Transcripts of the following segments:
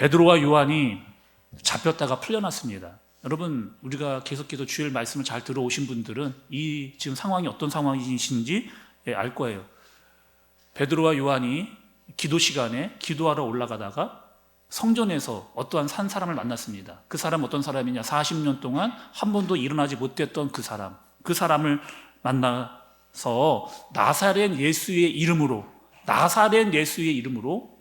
베드로와 요한이 잡혔다가 풀려났습니다. 여러분, 우리가 계속해서 주일 말씀을 잘 들어오신 분들은 이 지금 상황이 어떤 상황이신지 알 거예요. 베드로와 요한이 기도 시간에 기도하러 올라가다가 성전에서 어떠한 산 사람을 만났습니다. 그 사람 어떤 사람이냐? 40년 동안 한 번도 일어나지 못했던 그 사람을 만나서 나사렛 예수의 이름으로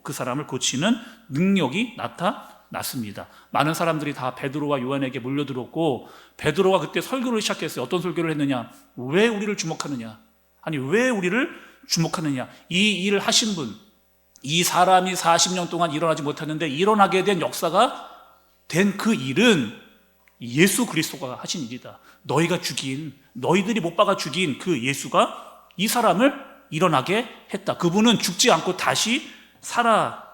그 사람을 고치는 능력이 나타났습니다. 많은 사람들이 다 베드로와 요한에게 몰려들었고, 베드로가 그때 설교를 시작했어요. 어떤 설교를 했느냐? 왜 우리를 주목하느냐? 아니, 왜 우리를 주목하느냐? 이 일을 하신 분, 이 사람이 40년 동안 일어나지 못했는데 일어나게 된 역사가 된 그 일은 예수 그리스도가 하신 일이다. 너희들이 못 박아 죽인 그 예수가 이 사람을 일어나게 했다. 그분은 죽지 않고 다시 살아나셨다.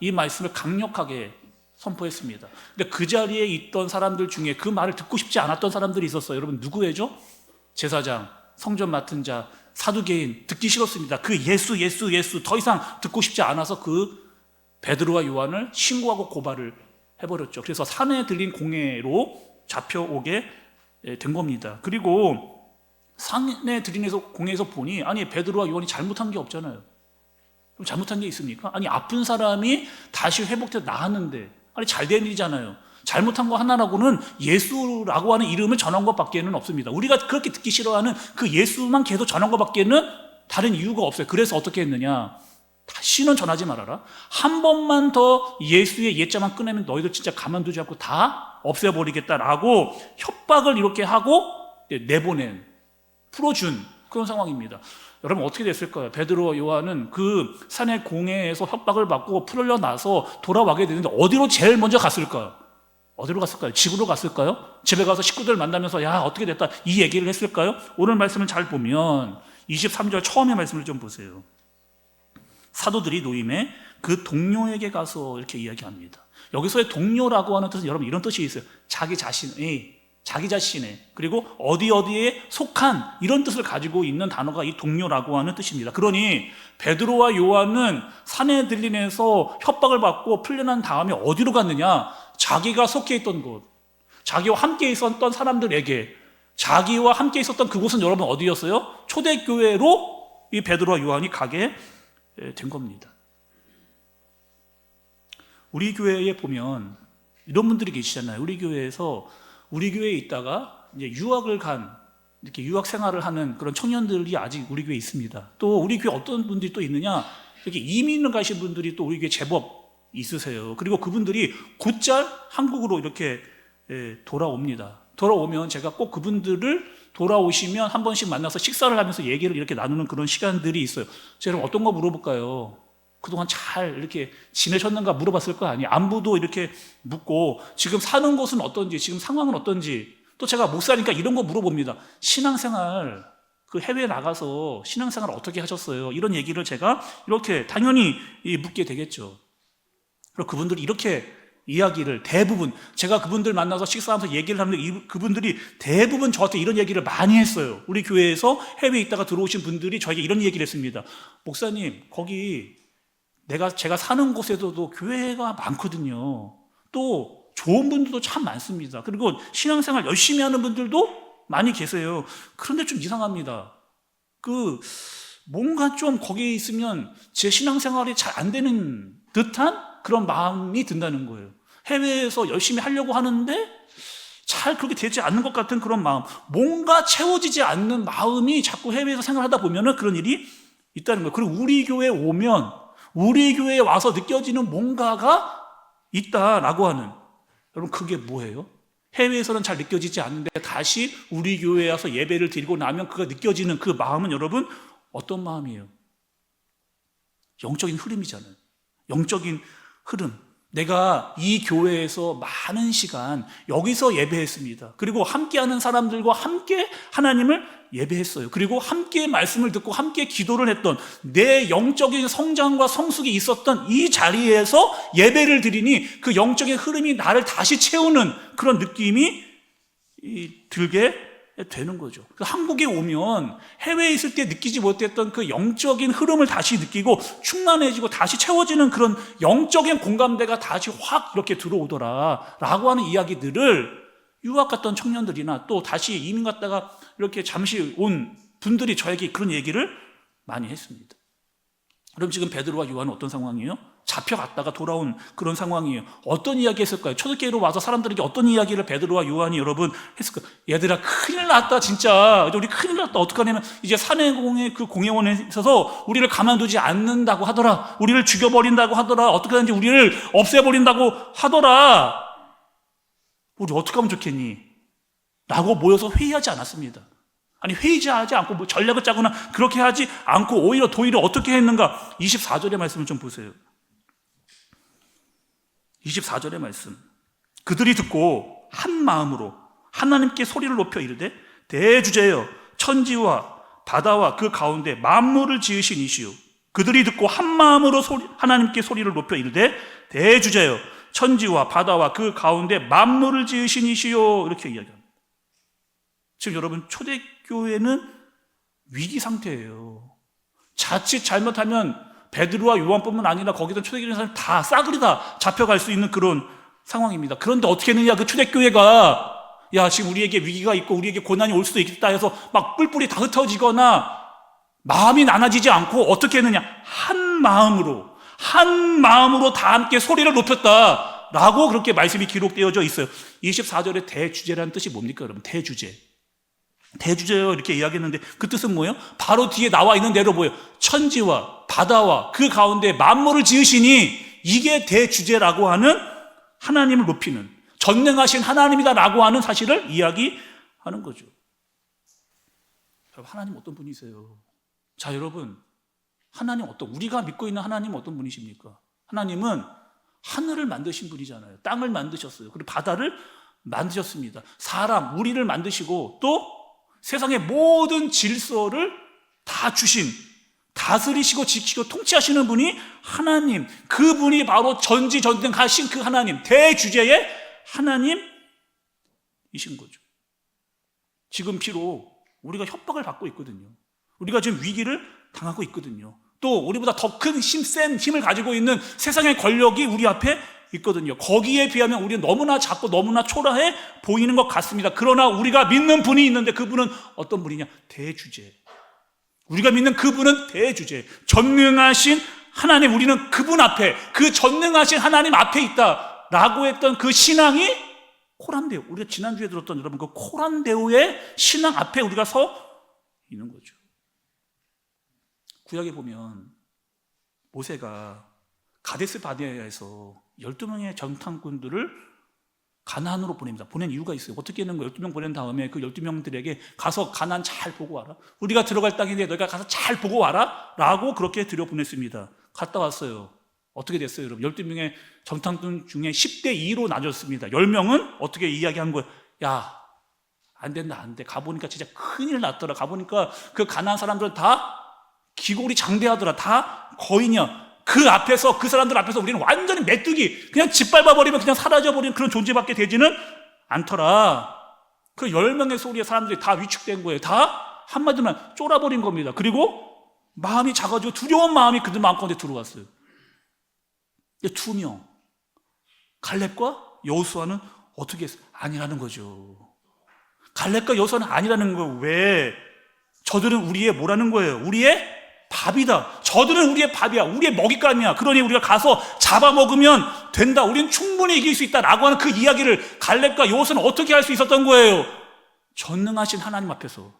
이 말씀을 강력하게 선포했습니다. 근데 그 자리에 있던 사람들 중에 그 말을 듣고 싶지 않았던 사람들이 있었어요. 여러분, 누구예요? 제사장, 성전 맡은 자, 사두개인, 듣기 싫었습니다. 그 예수 더 이상 듣고 싶지 않아서 그 베드로와 요한을 신고하고 고발을 해버렸죠. 그래서 산에 들린 공회로 잡혀오게 된 겁니다. 그리고 산에 들린 공회에서 보니, 아니, 베드로와 요한이 잘못한 게 없잖아요. 그럼 잘못한 게 있습니까? 아니, 아픈 사람이 다시 회복돼서 나았는데, 아니, 잘된 일이잖아요. 잘못한 거 하나라고는 예수라고 하는 이름을 전한 것밖에는 없습니다. 우리가 그렇게 듣기 싫어하는 그 예수만 계속 전한 것밖에는 다른 이유가 없어요. 그래서 어떻게 했느냐? 다시는 전하지 말아라. 한 번만 더 예수의 예자만 꺼내면 너희들 진짜 가만두지 않고 다 없애버리겠다라고 협박을 이렇게 하고 내보낸, 풀어준 그런 상황입니다. 여러분, 어떻게 됐을까요? 베드로 요한은 그 산의 공회에서 협박을 받고 풀려나서 돌아가게 되는데 어디로 제일 먼저 갔을까요? 어디로 갔을까요? 집으로 갔을까요? 집에 가서 식구들 만나면서 야, 어떻게 됐다, 이 얘기를 했을까요? 오늘 말씀을 잘 보면 23절 처음의 말씀을 좀 보세요. 사도들이 노임에 그 동료에게 가서 이렇게 이야기합니다. 여기서의 동료라고 하는 뜻은 여러분 이런 뜻이 있어요. 자기 자신의, 그리고 어디에 속한, 이런 뜻을 가지고 있는 단어가 이 동료라고 하는 뜻입니다. 그러니 베드로와 요한은 산헤드린에서 협박을 받고 풀려난 다음에 어디로 갔느냐? 자기가 속해 있던 곳, 자기와 함께 있었던 사람들에게, 자기와 함께 있었던 그곳은 여러분 어디였어요? 초대교회로 이 베드로와 요한이 가게 된 겁니다. 우리 교회에 보면 이런 분들이 계시잖아요. 우리 교회에 있다가 이제 유학을 간, 이렇게 유학 생활을 하는 그런 청년들이 아직 우리 교회에 있습니다. 또 우리 교회 어떤 분들이 또 있느냐? 이렇게 이민을 가신 분들이 또 우리 교회에 제법 있으세요. 그리고 그분들이 곧잘 한국으로 이렇게 돌아옵니다. 돌아오면 제가 꼭 그분들을 돌아오시면 한 번씩 만나서 식사를 하면서 얘기를 이렇게 나누는 그런 시간들이 있어요. 제가 어떤 거 물어볼까요? 그동안 잘 이렇게 지내셨는가 물어봤을 거 아니에요. 안부도 이렇게 묻고, 지금 사는 곳은 어떤지, 지금 상황은 어떤지, 또 제가 목사니까 이런 거 물어봅니다. 신앙생활, 그 해외에 나가서 신앙생활 어떻게 하셨어요? 이런 얘기를 제가 이렇게 당연히 묻게 되겠죠. 그리고 그분들이 이렇게 이야기를 대부분, 제가 그분들 만나서 식사하면서 얘기를 하는데 그분들이 대부분 저한테 이런 얘기를 많이 했어요. 우리 교회에서 해외에 있다가 들어오신 분들이 저에게 이런 얘기를 했습니다. 목사님, 거기 제가 사는 곳에도 교회가 많거든요. 또 좋은 분들도 참 많습니다. 그리고 신앙생활 열심히 하는 분들도 많이 계세요. 그런데 좀 이상합니다. 뭔가 좀 거기에 있으면 제 신앙생활이 잘 안 되는 듯한 그런 마음이 든다는 거예요. 해외에서 열심히 하려고 하는데 잘 그렇게 되지 않는 것 같은 그런 마음, 뭔가 채워지지 않는 마음이 자꾸 해외에서 생활하다 보면 그런 일이 있다는 거예요. 그리고 우리 교회에 오면, 우리 교회에 와서 느껴지는 뭔가가 있다라고 하는, 여러분 그게 뭐예요? 해외에서는 잘 느껴지지 않는데 다시 우리 교회에 와서 예배를 드리고 나면 그가 느껴지는 그 마음은 여러분 어떤 마음이에요? 영적인 흐름이잖아요. 영적인 흐름. 내가 이 교회에서 많은 시간 여기서 예배했습니다. 그리고 함께하는 사람들과 함께 하나님을 예배했어요. 그리고 함께 말씀을 듣고 함께 기도를 했던, 내 영적인 성장과 성숙이 있었던 이 자리에서 예배를 드리니 그 영적인 흐름이 나를 다시 채우는 그런 느낌이 들게 되는 거죠. 한국에 오면 해외에 있을 때 느끼지 못했던 그 영적인 흐름을 다시 느끼고 충만해지고 다시 채워지는 그런 영적인 공감대가 다시 확 이렇게 들어오더라 라고 하는 이야기들을 유학 갔던 청년들이나 또 다시 이민 갔다가 이렇게 잠시 온 분들이 저에게 그런 얘기를 많이 했습니다. 그럼 지금 베드로와 요한은 어떤 상황이에요? 잡혀갔다가 돌아온 그런 상황이에요. 어떤 이야기 했을까요? 초대교회로 와서 사람들에게 어떤 이야기를 베드로와 요한이 여러분 했을까요? 얘들아 큰일 났다 진짜 우리 큰일 났다 어떡하냐면 이제 산해공의 그 공회원에 있어서 우리를 가만두지 않는다고 하더라, 우리를 죽여버린다고 하더라, 어떻게 하는지 우리를 없애버린다고 하더라, 우리 어떻게 하면 좋겠니? 라고 모여서 회의하지 않았습니다. 아니 회의하지 않고 뭐 전략을 짜거나 그렇게 하지 않고 오히려 도리어 어떻게 했는가? 24절의 말씀을 좀 보세요. 24절의 말씀. 그들이 듣고 한 마음으로 하나님께 소리를 높여 이르되 대주제여 천지와 바다와 그 가운데 만물을 지으신 이시오. 그들이 듣고 한 마음으로 하나님께 소리를 높여 이르되 대주제여 천지와 바다와 그 가운데 만물을 지으신 이시오. 이렇게 이야기합니다. 지금 여러분 초대교회는 위기 상태예요. 자칫 잘못하면 베드로와 요한뿐만 아니라 거기서 초대교회 사람 다 싸그리 다 잡혀갈 수 있는 그런 상황입니다. 그런데 어떻게 했느냐? 그 초대교회가 야 지금 우리에게 위기가 있고 우리에게 고난이 올 수도 있겠다 해서 막 뿔뿔이 다 흩어지거나 마음이 나눠지지 않고 어떻게 했느냐? 한 마음으로 다 함께 소리를 높였다 라고 그렇게 말씀이 기록되어져 있어요. 24절의 대주제라는 뜻이 뭡니까 여러분? 대주제요 이렇게 이야기했는데 그 뜻은 뭐예요? 바로 뒤에 나와 있는 대로 뭐예요? 천지와 바다와 그 가운데 만물을 지으시니 이게 대주제라고 하는 하나님을 높이는 전능하신 하나님이다라고 하는 사실을 이야기하는 거죠. 하나님 어떤 분이세요? 자 여러분 하나님 우리가 믿고 있는 하나님 어떤 분이십니까? 하나님은 하늘을 만드신 분이잖아요. 땅을 만드셨어요. 그리고 바다를 만드셨습니다. 사람 우리를 만드시고 또 세상의 모든 질서를 다 주신 다스리시고 지키고 통치하시는 분이 하나님, 그분이 바로 전지전능하신 그 하나님, 대주제의 하나님이신 거죠. 지금 비록 우리가 협박을 받고 있거든요. 우리가 지금 위기를 당하고 있거든요. 또 우리보다 더 큰 센 힘을 가지고 있는 세상의 권력이 우리 앞에 있거든요. 거기에 비하면 우리는 너무나 작고 너무나 초라해 보이는 것 같습니다. 그러나 우리가 믿는 분이 있는데 그분은 어떤 분이냐? 대주제. 우리가 믿는 그분은 대주제. 전능하신 하나님, 우리는 그분 앞에, 그 전능하신 하나님 앞에 있다라고 했던 그 신앙이 코란데오. 우리가 지난주에 들었던 여러분 그 코란데오의 신앙 앞에 우리가 서 있는 거죠. 구약에 보면 모세가 가데스 바네아에서 12명의 정탐꾼들을 가나안으로 보냅니다. 보낸 이유가 있어요. 어떻게 하는 거예요? 12명 보낸 다음에 그 12명들에게 가서 가나안 잘 보고 와라. 우리가 들어갈 땅인데 너희가 가서 잘 보고 와라 라고 그렇게 들여보냈습니다. 갔다 왔어요. 어떻게 됐어요 여러분? 12명의 정탐꾼 중에 10대 2로 나뉘었습니다. 10명은 어떻게 이야기한 거예요? 야 안 된다 안 돼. 가보니까 진짜 큰일 났더라. 가보니까 그 가나안 사람들은 다 기골이 장대하더라. 다 거인이야. 그 앞에서, 그 사람들 앞에서 우리는 완전히 메뚜기, 그냥 짓밟아버리면 그냥 사라져버리는 그런 존재밖에 되지는 않더라. 그 10명의 소리에 사람들이 다 위축된 거예요. 다 한마디만 쫄아버린 겁니다. 그리고 마음이 작아지고 두려운 마음이 그들 마음 가운데 들어왔어요. 2명. 갈렙과 여호수아는 어떻게 했어요? 아니라는 거죠. 갈렙과 여호수아는 아니라는 거예요. 왜? 저들은 우리의 뭐라는 거예요? 우리의 밥이다. 저들은 우리의 밥이야. 우리의 먹잇감이야. 그러니 우리가 가서 잡아먹으면 된다. 우리는 충분히 이길 수 있다라고 하는 그 이야기를 갈렙과 여호수아는 어떻게 할 수 있었던 거예요? 전능하신 하나님 앞에서.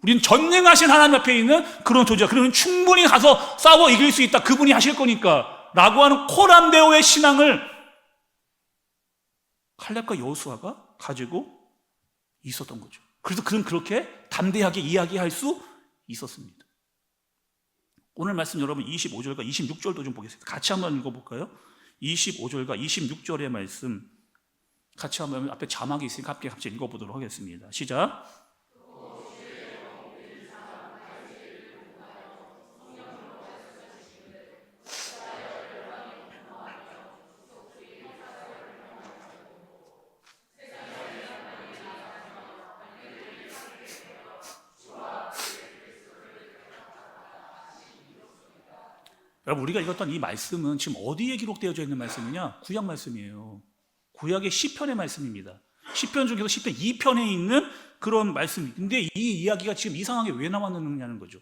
우리는 전능하신 하나님 앞에 있는 그런 존재야. 그러면 충분히 가서 싸워 이길 수 있다. 그분이 하실 거니까 라고 하는 코란데오의 신앙을 갈렙과 여호수아가 가지고 있었던 거죠. 그래서 그는 그렇게 담대하게 이야기할 수 있었습니다. 오늘 말씀 여러분 25절과 26절도 좀 보겠습니다. 같이 한번 읽어볼까요? 25절과 26절의 말씀 같이 한번 앞에 자막이 있으니까 함께 같이 읽어보도록 하겠습니다. 시작. 여러분, 우리가 읽었던 이 말씀은 지금 어디에 기록되어져 있는 말씀이냐? 구약 말씀이에요. 구약의 시편의 말씀입니다. 시편 중에서 시편 2편에 있는 그런 말씀이. 근데 이 이야기가 지금 이 상황에 왜 나왔느냐는 거죠.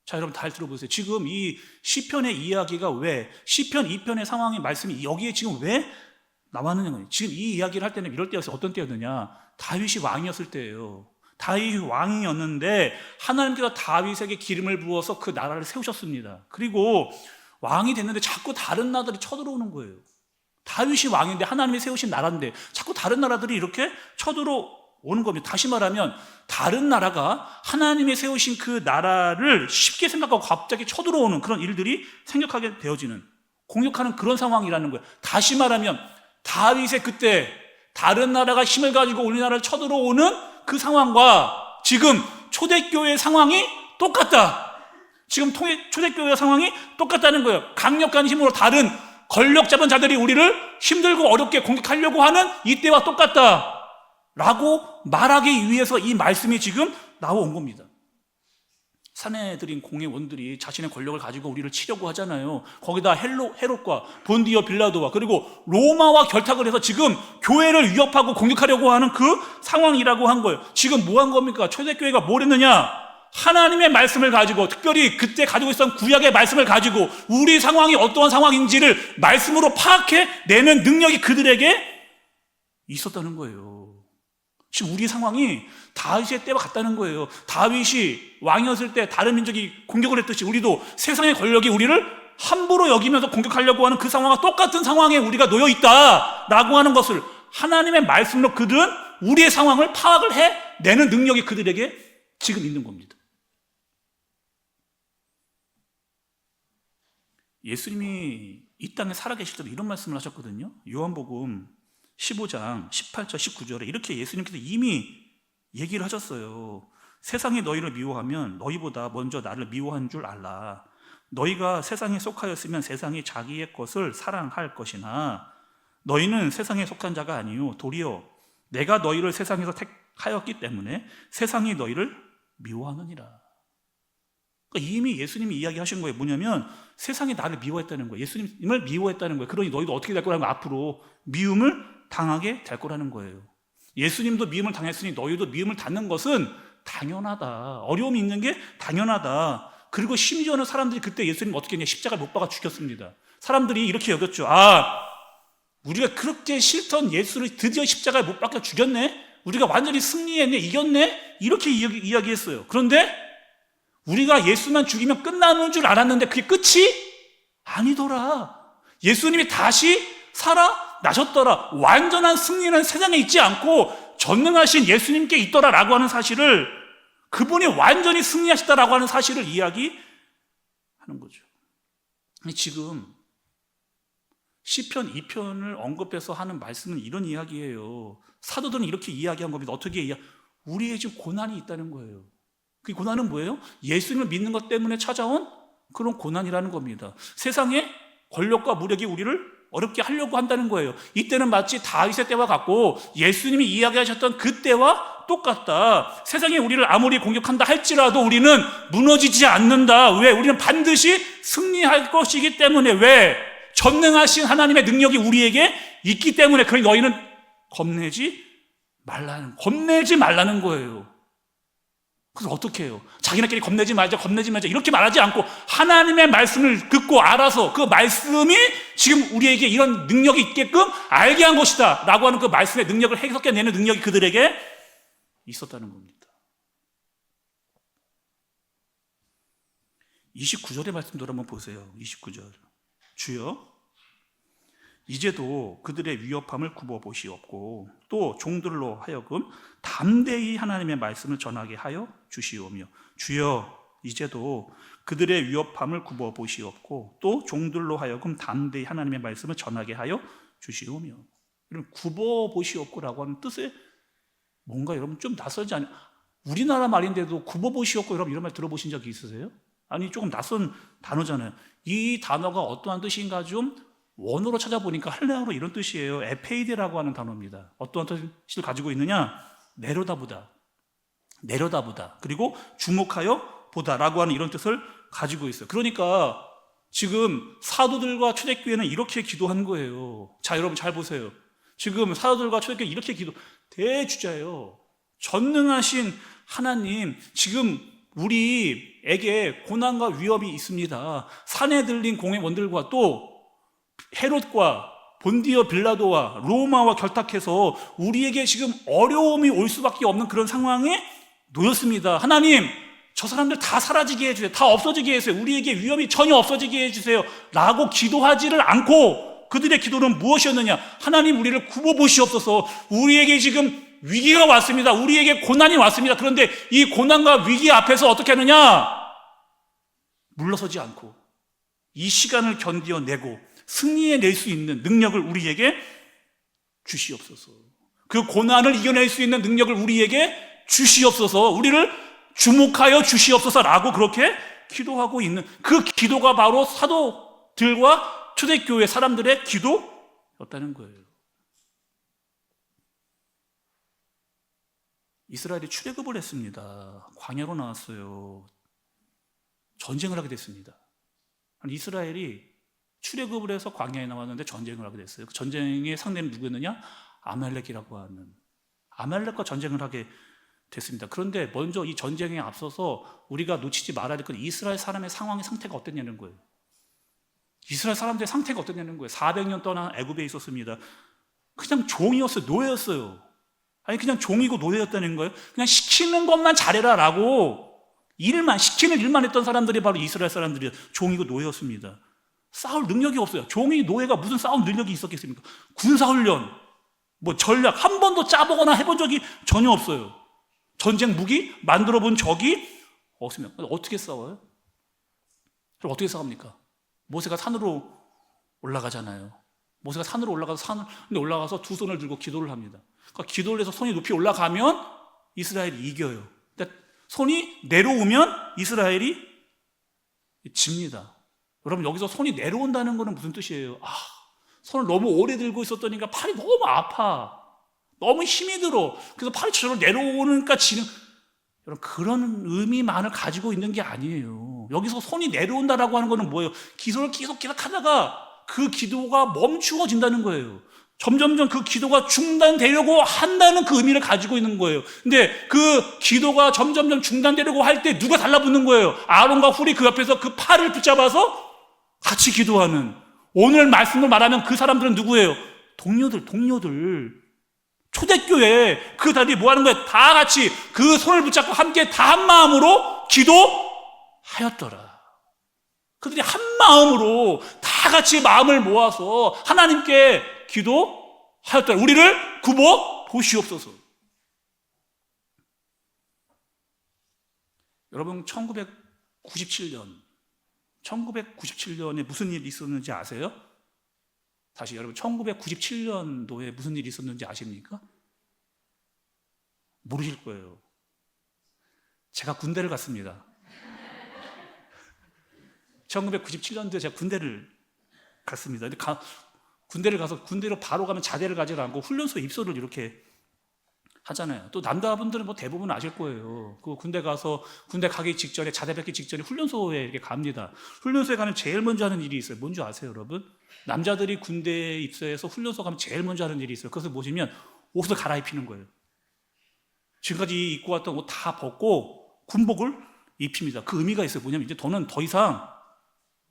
자, 여러분 잘 들어보세요. 지금 이 시편의 이야기가 왜, 시편 2편의 상황의 말씀이 여기에 지금 왜 나왔느냐. 지금 이 이야기를 할 때는 이럴 때였어요. 어떤 때였느냐? 다윗이 왕이었을 때예요. 다윗이 왕이었는데 하나님께서 다윗에게 기름을 부어서 그 나라를 세우셨습니다. 그리고 왕이 됐는데 자꾸 다른 나라들이 쳐들어오는 거예요. 다윗이 왕인데 하나님이 세우신 나라인데 자꾸 다른 나라들이 이렇게 쳐들어오는 겁니다. 다시 말하면 다른 나라가 하나님이 세우신 그 나라를 쉽게 생각하고 갑자기 쳐들어오는 그런 일들이 생겨나게 되어지는, 공격하는 그런 상황이라는 거예요. 다시 말하면 다윗의 그때 다른 나라가 힘을 가지고 우리나라를 쳐들어오는 그 상황과 지금 초대교회의 상황이 똑같다. 지금 초대교회의 상황이 똑같다는 거예요. 강력한 힘으로 다른 권력 잡은 자들이 우리를 힘들고 어렵게 공격하려고 하는 이때와 똑같다 라고 말하기 위해서 이 말씀이 지금 나온 겁니다. 사내들인 공회원들이 자신의 권력을 가지고 우리를 치려고 하잖아요. 거기다 헤롯과 본디어 빌라도와 그리고 로마와 결탁을 해서 지금 교회를 위협하고 공격하려고 하는 그 상황이라고 한 거예요. 지금 뭐 한 겁니까? 초대교회가 뭘 했느냐? 하나님의 말씀을 가지고, 특별히 그때 가지고 있었던 구약의 말씀을 가지고 우리 상황이 어떠한 상황인지를 말씀으로 파악해내는 능력이 그들에게 있었다는 거예요. 지금 우리 상황이 다윗의 때와 같다는 거예요. 다윗이 왕이었을 때 다른 민족이 공격을 했듯이 우리도 세상의 권력이 우리를 함부로 여기면서 공격하려고 하는 그 상황과 똑같은 상황에 우리가 놓여 있다라고 하는 것을 하나님의 말씀으로 그들은 우리의 상황을 파악을 해내는 능력이 그들에게 지금 있는 겁니다. 예수님이 이 땅에 살아계실 때도 이런 말씀을 하셨거든요. 요한복음 15장 18절 19절에 이렇게 예수님께서 이미 얘기를 하셨어요. 세상이 너희를 미워하면 너희보다 먼저 나를 미워한 줄 알라. 너희가 세상에 속하였으면 세상이 자기의 것을 사랑할 것이나 너희는 세상에 속한 자가 아니요 도리어 내가 너희를 세상에서 택하였기 때문에 세상이 너희를 미워하느니라. 그러니까 이미 예수님이 이야기하신 거예요. 뭐냐면 세상이 나를 미워했다는 거예요. 예수님을 미워했다는 거예요. 그러니 너희도 어떻게 될 거라는 거예요. 앞으로 미움을 당하게 될 거라는 거예요. 예수님도 미움을 당했으니 너희도 미움을 당는 것은 당연하다. 어려움이 있는 게 당연하다. 그리고 심지어는 사람들이 그때 예수님 어떻게 했냐? 십자가를 못 박아 죽였습니다. 사람들이 이렇게 여겼죠. 우리가 그렇게 싫던 예수를 드디어 십자가에 못 박아 죽였네? 우리가 완전히 승리했네? 이겼네? 이렇게 이야기했어요. 그런데 우리가 예수만 죽이면 끝나는 줄 알았는데 그게 끝이 아니더라. 예수님이 다시 살아나셨더라. 완전한 승리는 세상에 있지 않고 전능하신 예수님께 있더라라고 하는 사실을, 그분이 완전히 승리하셨다라고 하는 사실을 이야기하는 거죠. 지금 시편 2편을 언급해서 하는 말씀은 이런 이야기예요. 사도들은 이렇게 이야기한 겁니다. 어떻게 우리의 지금 고난이 있다는 거예요. 그 고난은 뭐예요? 예수님을 믿는 것 때문에 찾아온 그런 고난이라는 겁니다. 세상의 권력과 무력이 우리를 어렵게 하려고 한다는 거예요. 이때는 마치 다윗의 때와 같고 예수님이 이야기하셨던 그 때와 똑같다. 세상이 우리를 아무리 공격한다 할지라도 우리는 무너지지 않는다. 왜? 우리는 반드시 승리할 것이기 때문에. 왜? 전능하신 하나님의 능력이 우리에게 있기 때문에. 그러니 너희는 겁내지 말라는 거예요. 그래서 어떻게 해요? 자기네끼리 겁내지 말자 이렇게 말하지 않고 하나님의 말씀을 듣고 알아서 그 말씀이 지금 우리에게 이런 능력이 있게끔 알게 한 것이다 라고 하는 그 말씀의 능력을 해석해내는 능력이 그들에게 있었다는 겁니다. 29절의 말씀도 한번 보세요. 29절. 주여 이제도 그들의 위협함을 굽어보시옵고 또 종들로 하여금 담대히 하나님의 말씀을 전하게 하여 주시오며. 주여 이제도 그들의 위협함을 굽어보시옵고 또 종들로 하여금 담대히 하나님의 말씀을 전하게 하여 주시오며. 여러분, 굽어보시옵고라고 하는 뜻에 뭔가 여러분 좀 낯설지 않아요? 우리나라 말인데도 굽어보시옵고 여러분 이런 말 들어보신 적이 있으세요? 아니 조금 낯선 단어잖아요. 이 단어가 어떠한 뜻인가 좀 원어로 찾아보니까 헬라어로 이런 뜻이에요. 에페이데라고 하는 단어입니다. 어떠한 뜻을 가지고 있느냐? 내려다보다. 그리고 주목하여 보다라고 하는 이런 뜻을 가지고 있어요. 그러니까 지금 사도들과 초대교회는 이렇게 기도한 거예요. 자, 여러분 잘 보세요. 지금 사도들과 초대교회 이렇게 대주자예요. 전능하신 하나님, 지금 우리에게 고난과 위협이 있습니다. 산에 들린 공의 원들과 또 헤롯과 본디어 빌라도와 로마와 결탁해서 우리에게 지금 어려움이 올 수밖에 없는 그런 상황에 놓였습니다. 하나님, 저 사람들 다 사라지게 해주세요. 다 없어지게 해주세요. 우리에게 위험이 전혀 없어지게 해주세요. 라고 기도하지를 않고 그들의 기도는 무엇이었느냐? 하나님, 우리를 굽어보시옵소서. 우리에게 지금 위기가 왔습니다. 우리에게 고난이 왔습니다. 그런데 이 고난과 위기 앞에서 어떻게 하느냐? 물러서지 않고 이 시간을 견디어내고 승리해낼 수 있는 능력을 우리에게 주시옵소서. 그 고난을 이겨낼 수 있는 능력을 우리에게 주시옵소서. 우리를 주목하여 주시옵소서라고 그렇게 기도하고 있는 그 기도가 바로 사도들과 초대교회 사람들의 기도였다는 거예요. 이스라엘이 출애굽을 했습니다. 광야로 나왔어요. 전쟁을 하게 됐습니다. 이스라엘이 출애굽을 해서 광야에 나왔는데 전쟁을 하게 됐어요. 그 전쟁의 상대는 누구였느냐? 아말렉이라고 하는 아말렉과 전쟁을 하게 됐습니다. 그런데 먼저 이 전쟁에 앞서서 우리가 놓치지 말아야 될 건 이스라엘 사람의 상태가 어땠냐는 거예요. 이스라엘 사람들의 상태가 어땠냐는 거예요. 400년 동안 애굽에 있었습니다. 그냥 종이었어요. 노예였어요. 아니 그냥 종이고 노예였다는 거예요. 그냥 시키는 것만 잘해라 라고 시키는 일만 했던 사람들이 바로 이스라엘 사람들이에요. 종이고 노예였습니다. 싸울 능력이 없어요. 종이 노예가 무슨 싸울 능력이 있었겠습니까? 군사훈련, 전략 한 번도 짜보거나 해본 적이 전혀 없어요. 전쟁 무기 만들어 본 적이 없습니다. 어떻게 싸워요? 그럼 어떻게 싸웁니까? 모세가 산으로 올라가잖아요. 모세가 산으로 올라가서 올라가서 두 손을 들고 기도를 합니다. 그러니까 기도를 해서 손이 높이 올라가면 이스라엘이 이겨요. 근데 손이 내려오면 이스라엘이 집니다. 여러분 여기서 손이 내려온다는 것은 무슨 뜻이에요? 손을 너무 오래 들고 있었더니까 팔이 너무 아파. 너무 힘이 들어. 그래서 팔이 저절로 내려오니까 지는 여러분 그런 의미만을 가지고 있는 게 아니에요. 여기서 손이 내려온다라고 하는 것은 뭐예요? 기도를 계속 하다가 그 기도가 멈추어진다는 거예요. 점점점 그 기도가 중단되려고 한다는 그 의미를 가지고 있는 거예요. 근데 그 기도가 점점점 중단되려고 할 때 누가 달라붙는 거예요? 아론과 훌이 그 옆에서 그 팔을 붙잡아서 같이 기도하는. 오늘 말씀을 말하면 그 사람들은 누구예요? 동료들. 초대교회 그 다리 뭐 하는 거예요? 다 같이 그 손을 붙잡고 함께 다 한 마음으로 기도하였더라. 그들이 한 마음으로 다 같이 마음을 모아서 하나님께 기도하였더라. 우리를 굽어 보시옵소서. 여러분 1997년에 무슨 일이 있었는지 아세요? 다시 여러분 1997년도에 무슨 일이 있었는지 아십니까? 모르실 거예요. 제가 군대를 갔습니다. 1997년도에 제가 군대를 갔습니다. 근데 군대를 가서 군대로 바로 가면 자대를 가지 않고 훈련소에 입소를 이렇게 하잖아요. 또 남자분들은 대부분 아실 거예요. 그 군대 가기 직전에 자대 뵙기 직전에 훈련소에 이렇게 갑니다. 훈련소에 가면 제일 먼저 하는 일이 있어요. 뭔지 아세요, 여러분? 남자들이 군대에 입소해서 훈련소 가면 제일 먼저 하는 일이 있어요. 그것을 보시면 옷을 갈아입히는 거예요. 지금까지 입고 왔던 옷 다 벗고 군복을 입힙니다. 그 의미가 있어요. 뭐냐면 이제 너는 더 이상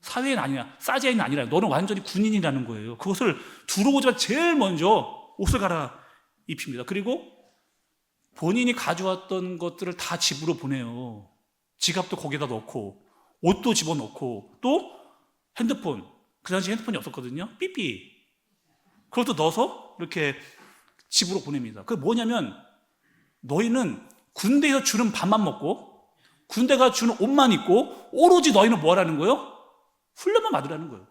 사회인 아니야, 사제인 아니라 너는 완전히 군인이라는 거예요. 그것을 들어오자마자 제일 먼저 옷을 갈아입힙니다. 그리고 본인이 가져왔던 것들을 다 집으로 보내요. 지갑도 거기다 넣고 옷도 집어넣고 또 핸드폰, 그 당시 핸드폰이 없었거든요. 삐삐 그것도 넣어서 이렇게 집으로 보냅니다. 그게 뭐냐면 너희는 군대에서 주는 밥만 먹고 군대가 주는 옷만 입고 오로지 너희는 뭐 하라는 거예요? 훈련만 받으라는 거예요.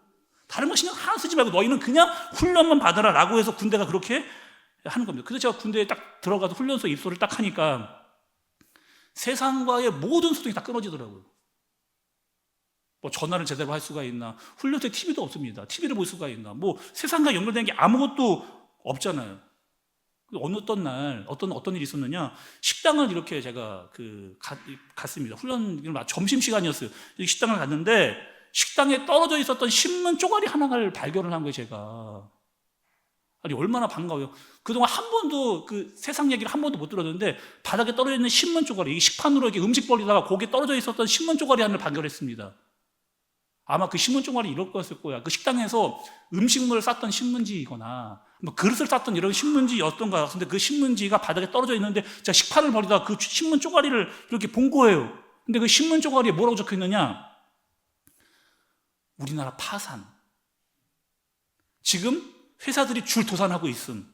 다른 거 신경 하나 쓰지 말고 너희는 그냥 훈련만 받으라 라고 해서 군대가 그렇게 하는 겁니다. 그래서 제가 군대에 딱 들어가서 훈련소 입소를 딱 하니까 세상과의 모든 소통이 다 끊어지더라고요. 전화를 제대로 할 수가 있나? 훈련소에 TV도 없습니다. TV를 볼 수가 있나? 세상과 연결된 게 아무것도 없잖아요. 어떤 날 어떤 일이 있었느냐? 식당을 이렇게 제가 갔습니다. 점심 시간이었어요. 식당을 갔는데 식당에 떨어져 있었던 신문 쪼가리 하나를 발견을 한 거예요, 제가. 아니, 얼마나 반가워요. 그동안 한 번도 그 세상 얘기를 한 번도 못 들었는데 바닥에 떨어져 있는 신문 쪼가리, 식판으로 이렇게 음식 벌리다가 거기에 떨어져 있었던 신문 쪼가리 하나를 발견했습니다. 아마 그 신문 쪼가리 이럴 거였을 거야. 그 식당에서 음식물을 쌌던 신문지이거나 뭐 그릇을 쌌던 이런 신문지였던 것 같은데 그 신문지가 바닥에 떨어져 있는데 제가 식판을 버리다가 그 신문 쪼가리를 이렇게 본 거예요. 근데 그 신문 쪼가리에 뭐라고 적혀 있느냐? 우리나라 파산. 지금 회사들이 줄도산하고 있음.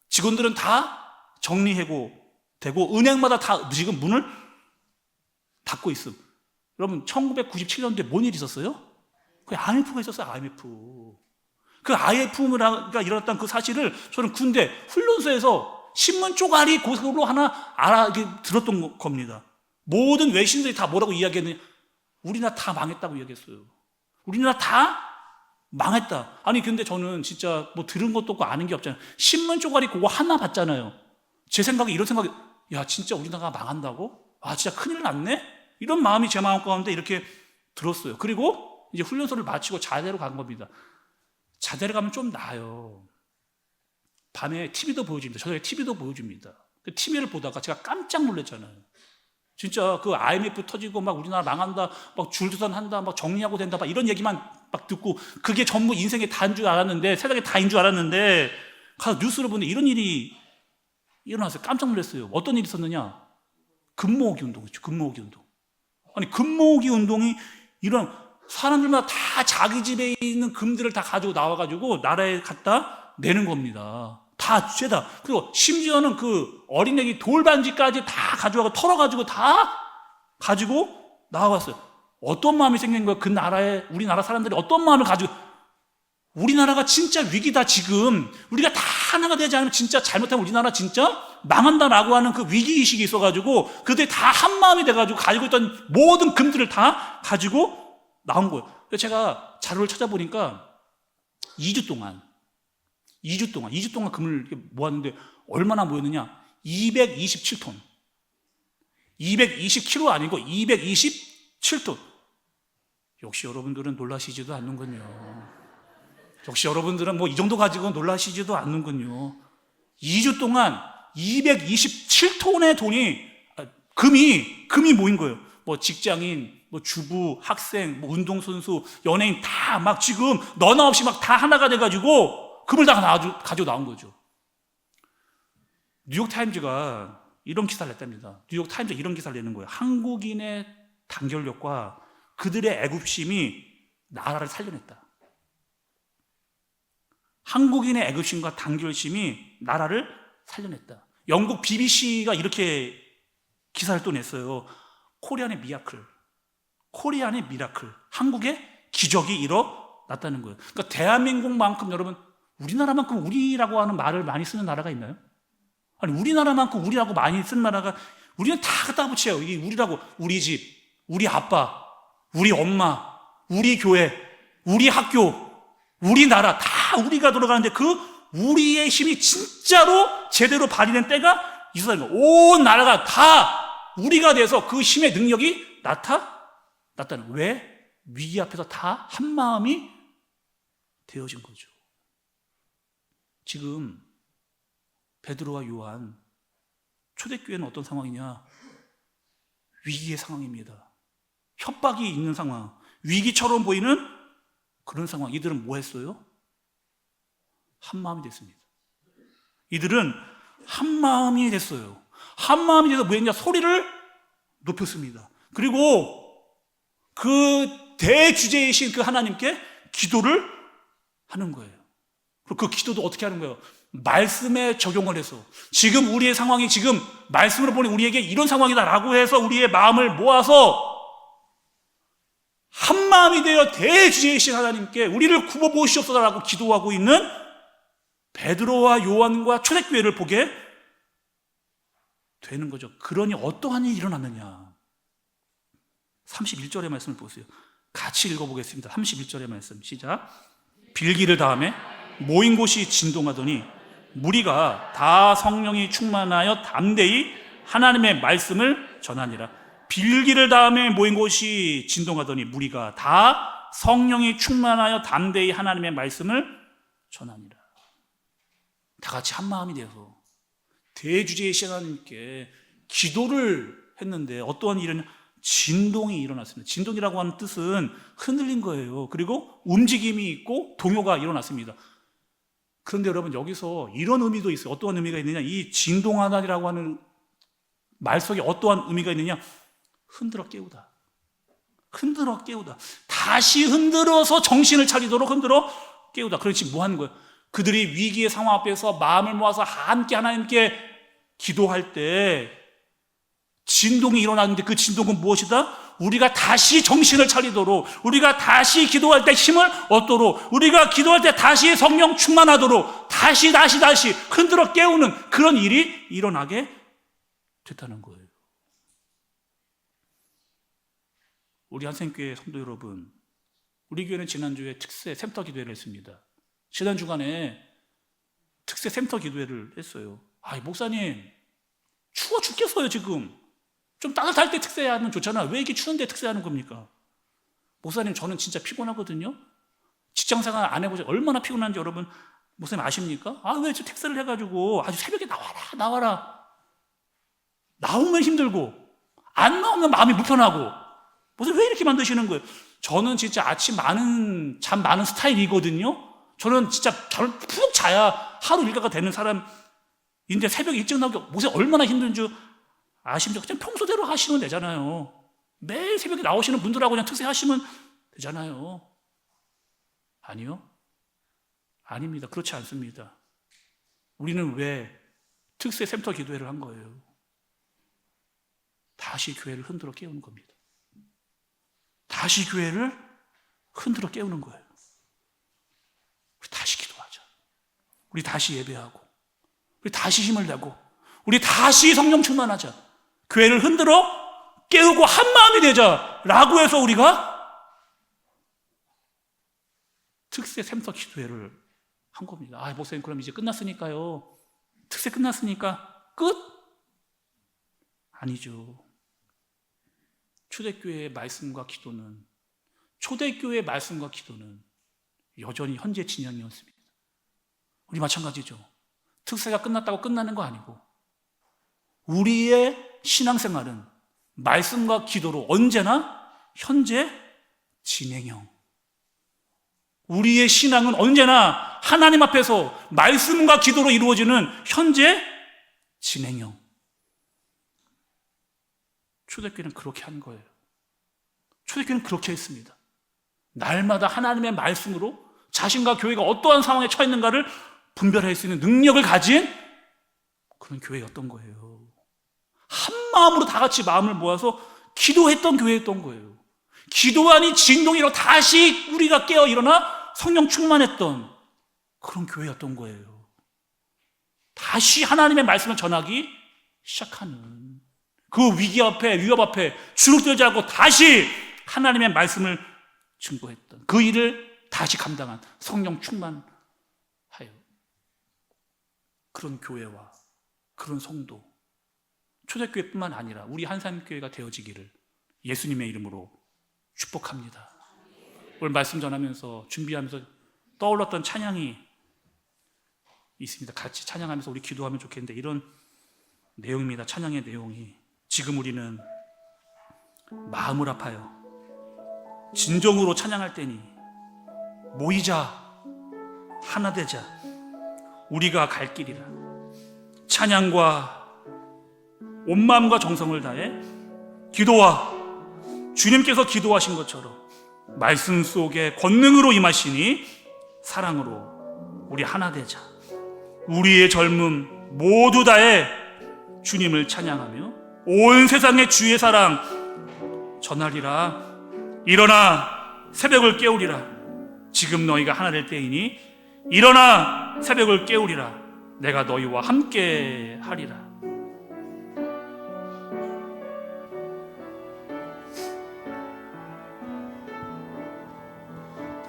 직원들은 다 정리해고 되고 은행마다 다 지금 문을 닫고 있음. 여러분 1997년도에 뭔 일이 있었어요? 그 IMF가 있었어요. IMF. 그 IMF가 일어났던 그 사실을 저는 군대 훈련소에서 신문 쪼가리 고속으로 하나 들었던 겁니다. 모든 외신들이 다 뭐라고 이야기했느냐? 우리나라 다 망했다고 이야기했어요. 우리나라 다 망했다. 아니 근데 저는 진짜 뭐 들은 것도 없고 아는 게 없잖아요. 신문 쪼가리 그거 하나 봤잖아요. 제 생각에 이런 생각이, 야 진짜 우리나라가 망한다고? 아 진짜 큰일 났네? 이런 마음이 제 마음 가운데 이렇게 들었어요. 그리고 이제 훈련소를 마치고 자대로 간 겁니다. 자대를 가면 좀 나아요. 밤에 TV도 보여줍니다. 저녁에 TV도 보여줍니다. 그 TV를 보다가 제가 깜짝 놀랐잖아요. 진짜 그 IMF 터지고 막 우리나라 망한다, 막 줄도산한다, 막 정리하고 된다, 막 이런 얘기만 막 듣고 그게 전부 인생의 다인 줄 알았는데, 세상의 다인 줄 알았는데 가서 뉴스를 보는데 이런 일이 일어났어요. 깜짝 놀랐어요. 어떤 일이 있었느냐? 금모으기 운동이죠. 금모으기 운동. 아니 금모으기 운동이 이런 사람들마다 다 자기 집에 있는 금들을 다 가지고 나와가지고 나라에 갖다 내는 겁니다. 다 죄다. 그리고 심지어는 그 어린애기 돌반지까지 다 가져와서 털어가지고 다 가지고 나와봤어요. 어떤 마음이 생긴 거예요? 그 나라에, 우리나라 사람들이 어떤 마음을 가지고, 우리나라가 진짜 위기다 지금, 우리가 다 하나가 되지 않으면 진짜 잘못하면 우리나라 진짜 망한다라고 하는 그 위기의식이 있어가지고 그들이 다 한 마음이 돼가지고 가지고 있던 모든 금들을 다 가지고 나온 거예요. 그래서 제가 자료를 찾아보니까 2주 동안 금을 모았는데 얼마나 모였느냐? 227톤. 220kg 아니고 227톤. 역시 여러분들은 놀라시지도 않는군요. 역시 여러분들은 뭐 이 정도 가지고 놀라시지도 않는군요. 2주 동안 227톤의 금이 모인 거예요. 뭐 직장인, 뭐 주부, 학생, 뭐 운동선수, 연예인 다 막 지금 너나 없이 막 다 하나가 돼가지고 금을 다 가지고 나온 거죠. 뉴욕타임즈가 이런 기사를 냈답니다. 뉴욕타임즈가 이런 기사를 내는 거예요. 한국인의 단결력과 그들의 애국심이 나라를 살려냈다. 한국인의 애국심과 단결심이 나라를 살려냈다. 영국 BBC가 이렇게 기사를 또 냈어요. 코리안의 미라클. 한국의 기적이 일어났다는 거예요. 그러니까 대한민국만큼, 여러분, 우리나라만큼 우리라고 하는 말을 많이 쓰는 나라가 있나요? 아니, 우리나라만큼 우리라고 많이 쓰는 나라가, 우리는 다 갖다 붙여요. 이게 우리라고. 우리 집, 우리 아빠, 우리 엄마, 우리 교회, 우리 학교, 우리나라, 다 우리가 돌아가는데 그 우리의 힘이 진짜로 제대로 발휘된 때가 있었다는 거예요. 온 나라가 다 우리가 돼서 그 힘의 능력이 나타났다는 거예요. 왜? 위기 앞에서 다 한마음이 되어진 거죠. 지금 베드로와 요한, 초대교회는 어떤 상황이냐? 위기의 상황입니다. 협박이 있는 상황, 위기처럼 보이는 그런 상황. 이들은 뭐 했어요? 한마음이 됐습니다. 이들은 한마음이 됐어요. 한마음이 돼서 뭐 했냐? 소리를 높였습니다. 그리고 그 대주제이신 그 하나님께 기도를 하는 거예요. 그리고 그 기도도 어떻게 하는 거예요? 말씀에 적용을 해서, 지금 우리의 상황이 지금 말씀으로 보니 우리에게 이런 상황이다라고 해서 우리의 마음을 모아서 한마음이 되어 대주제이신 하나님께 우리를 구워보시옵소서라고 기도하고 있는 베드로와 요한과 초대교회를 보게 되는 거죠. 그러니 어떠한 일이 일어났느냐? 31절의 말씀을 보세요. 같이 읽어보겠습니다. 31절의 말씀 시작. 빌기를 다음에 모인 곳이 진동하더니 무리가 다 성령이 충만하여 담대히 하나님의 말씀을 전하니라. 빌기를 다음에 모인 곳이 진동하더니 무리가 다 성령이 충만하여 담대히 하나님의 말씀을 전하니라. 다 같이 한 마음이 되어서 대주제이신 하나님께 기도를 했는데 어떠한 일은 진동이 일어났습니다. 진동이라고 하는 뜻은 흔들린 거예요. 그리고 움직임이 있고 동요가 일어났습니다. 그런데 여러분, 여기서 이런 의미도 있어요. 어떠한 의미가 있느냐? 이 진동하다라고 하는 말 속에 어떠한 의미가 있느냐? 흔들어 깨우다. 흔들어 깨우다. 다시 흔들어서 정신을 차리도록 흔들어 깨우다. 그렇지, 뭐 하는 거예요? 그들이 위기의 상황 앞에서 마음을 모아서 함께 하나님께 기도할 때 진동이 일어나는데, 그 진동은 무엇이다? 우리가 다시 정신을 차리도록, 우리가 다시 기도할 때 힘을 얻도록, 우리가 기도할 때 다시 성령 충만하도록 다시 흔들어 깨우는 그런 일이 일어나게 됐다는 거예요. 우리 한샘교회 성도 여러분, 우리 교회는 지난주에 특세 샘터 기도회를 했습니다. 지난 주간에 특세 샘터 기도회를 했어요. 목사님 추워 죽겠어요. 지금 좀 따뜻할 때 특세하면 좋잖아. 왜 이렇게 추운데 특세하는 겁니까? 목사님, 저는 진짜 피곤하거든요. 직장생활 안 해보세요. 얼마나 피곤한지 여러분, 목사님 아십니까? 왜 저 특세를 해가지고 아주 새벽에 나와라. 나오면 힘들고 안 나오면 마음이 불편하고. 목사님 왜 이렇게 만드시는 거예요? 저는 진짜 아침 잠 많은 스타일이거든요. 저는 푹 자야 하루 일과가 되는 사람인데 새벽에 일찍 나오기 목사님 얼마나 힘든 줄 아십니까? 그냥 평소대로 하시면 되잖아요. 매일 새벽에 나오시는 분들하고 그냥 특세하시면 되잖아요. 아니요? 아닙니다. 그렇지 않습니다. 우리는 왜 특세 샘터 기도회를 한 거예요? 다시 교회를 흔들어 깨우는 겁니다. 다시 교회를 흔들어 깨우는 거예요. 우리 다시 기도하자. 우리 다시 예배하고, 우리 다시 힘을 내고, 우리 다시 성령 충만하자. 교회를 흔들어 깨우고 한 마음이 되자라고 해서 우리가 특세 샘터 기도회를 한 겁니다. 목사님, 그럼 이제 끝났으니까요. 특세 끝났으니까 끝? 아니죠. 초대교회의 말씀과 기도는 여전히 현재 진영이었습니다. 우리 마찬가지죠. 특세가 끝났다고 끝나는 거 아니고, 우리의 신앙생활은 말씀과 기도로 언제나 현재 진행형. 우리의 신앙은 언제나 하나님 앞에서 말씀과 기도로 이루어지는 현재 진행형. 초대교회는 그렇게 한 거예요. 초대교회는 그렇게 했습니다. 날마다 하나님의 말씀으로 자신과 교회가 어떠한 상황에 처해 있는가를 분별할 수 있는 능력을 가진 그런 교회였던 거예요. 한 마음으로 다 같이 마음을 모아서 기도했던 교회였던 거예요. 기도하니 진동이 일어 다시 우리가 깨어 일어나 성령 충만했던 그런 교회였던 거예요. 다시 하나님의 말씀을 전하기 시작하는, 그 위기 앞에, 위협 앞에 주눅들지 않고 다시 하나님의 말씀을 증거했던, 그 일을 다시 감당한 성령 충만하여 그런 교회와 그런 성도, 초대교회뿐만 아니라 우리 한샘교회가 되어지기를 예수님의 이름으로 축복합니다. 오늘 말씀 전하면서 준비하면서 떠올랐던 찬양이 있습니다. 같이 찬양하면서 우리 기도하면 좋겠는데, 이런 내용입니다. 찬양의 내용이, 지금 우리는 마음을 아파요. 진정으로 찬양할 때니 모이자, 하나 되자, 우리가 갈 길이라. 찬양과 온 마음과 정성을 다해 기도와 주님께서 기도하신 것처럼 말씀 속에 권능으로 임하시니 사랑으로 우리 하나 되자. 우리의 젊음 모두 다해 주님을 찬양하며 온 세상의 주의 사랑 전하리라. 일어나 새벽을 깨우리라. 지금 너희가 하나 될 때이니 일어나 새벽을 깨우리라. 내가 너희와 함께 하리라.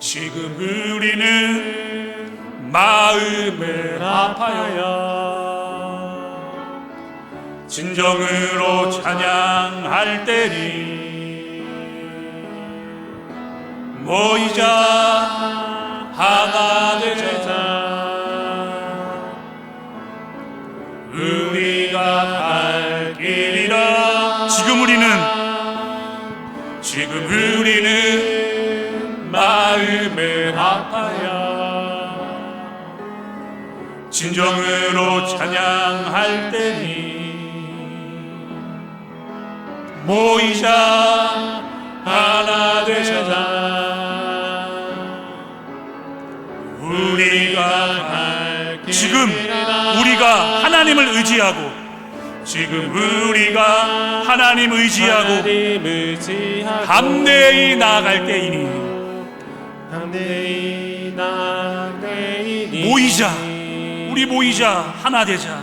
지금 우리는 마음을 아파요. 진정으로 찬양할 때니 모이자 하나 되자 우리가 갈 길이라. 지금 우리는 마음을 아파야 진정으로 찬양할 때니 모이자 하나 되자 우리가 갈 길이라. 지금 우리가 하나님을 의지하고 담대히 나아갈 때이니 모이자, 우리 모이자 하나 되자.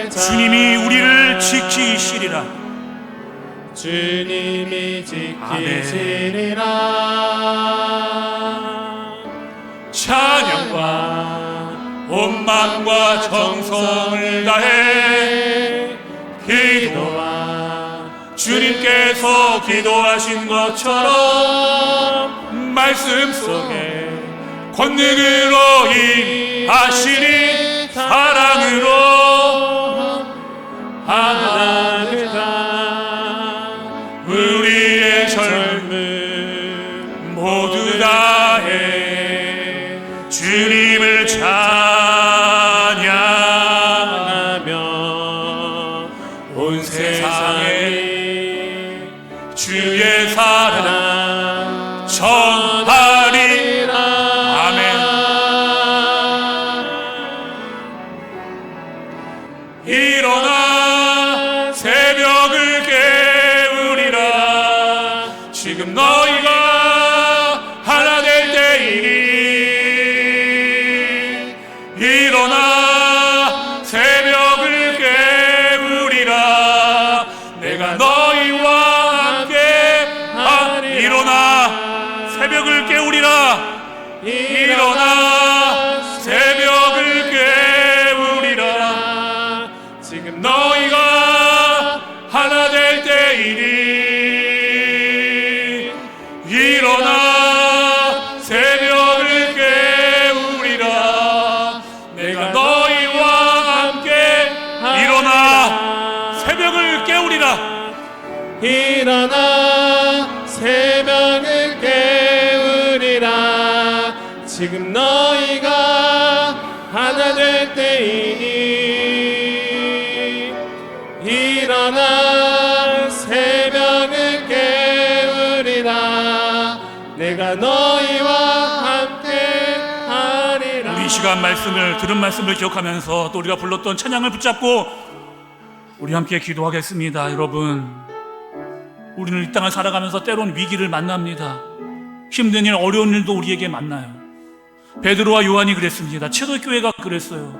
주님이 우리를 지키시리라. 찬양과 온 마음과 정성을 다해 기도와 주님께서 기도하신 것처럼 말씀 속에 권능으로 임하시니 사랑으로 하나 되자 우리의 젊음 모두 다해 주님을 찬양하며 온 세상에 주의 사랑 전하리라. 아멘. 일어나 새벽을 깨우리라. 지금 너희가 하나 될 때이니 일어나 새벽을 깨우리라. 내가 너희와 함께 일어나 새벽을 깨우리라. 일어나 새벽을 깨우리라. 지금 너희가 하나 될 때이니 일어나 새벽을 깨우리라. 내가 너희와 함께 일어나 새벽을 깨우리라. 일어나 새벽을 깨우리라. 지금 너희가 하나 될 때이니 일어나 새벽을 깨우리라. 내가 너희와 함께 하리라. 우리 이 시간 말씀을 들은 말씀을 기억하면서 또 우리가 불렀던 찬양을 붙잡고 우리 함께 기도하겠습니다. 여러분, 우리는 이 땅을 살아가면서 때론 위기를 만납니다. 힘든 일, 어려운 일도 우리에게 만나요. 베드로와 요한이 그랬습니다. 초대교회가 그랬어요.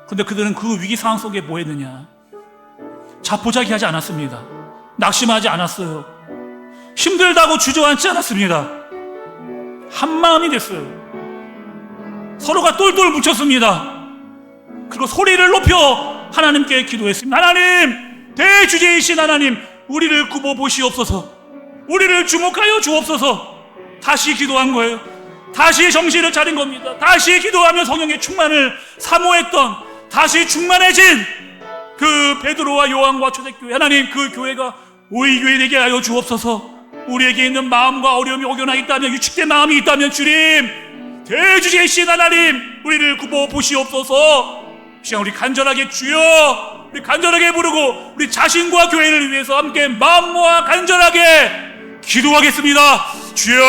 근데 그들은 그 위기 상황 속에 뭐 했느냐? 자포자기하지 않았습니다. 낙심하지 않았어요. 힘들다고 주저앉지 않았습니다. 한마음이 됐어요. 서로가 똘똘 뭉쳤습니다. 그리고 소리를 높여 하나님께 기도했습니다. 하나님, 대주제이신 하나님, 우리를 굽어 보시옵소서. 우리를 주목하여 주옵소서. 다시 기도한 거예요. 다시 정신을 차린 겁니다. 다시 기도하며 성령의 충만을 사모했던, 다시 충만해진 그 베드로와 요한과 초대교회, 하나님, 그 교회가 오이교회 되게 하여 주옵소서. 우리에게 있는 마음과 어려움이 오겨나 있다면, 위축된 마음이 있다면 주님, 대주제이신 하나님, 우리를 굽어 보시옵소서. 시간 우리 간절하게 주여, 우리 간절하게 부르고 우리 자신과 교회를 위해서 함께 마음 모아 간절하게 기도하겠습니다. 주여.